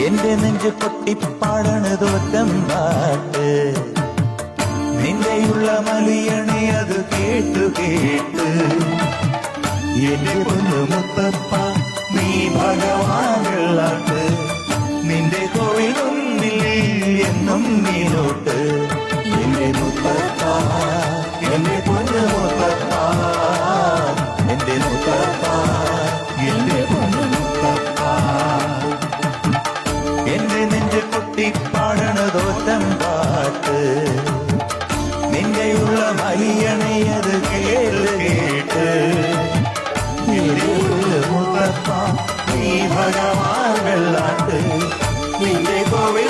എന്റെ നെഞ്ചു പൊട്ടിപ്പാടണതോറ്റം പാട്ട് നിന്റെയുള്ള മലിയണേ അത് കേട്ടു കേട്ട് എന്റെ പൊന്നു മുത്തപ്പ നീ ഭഗവാനുള്ളാട്ട് നിന്റെ കോവിലൊന്നിൽ എന്നും നീലോട്ട് എന്റെ മുത്തപ്പ എന്റെ പൊന്നു മുത്തപ്പ എന്റെ മുത്തപ്പ എന്റെ പൊന്നു മുത്തപ്പ എന്റെ നെഞ്ച് പൊട്ടിപ്പാടണതോറ്റം പാട്ട് നിന്റെയുള്ള മലിയണയത് കേട്ട് കേട്ട് മുത്തപ്പ നീ ഭഗവാൻ വെള്ളാട്ട് നിന്റെ കോവിൽ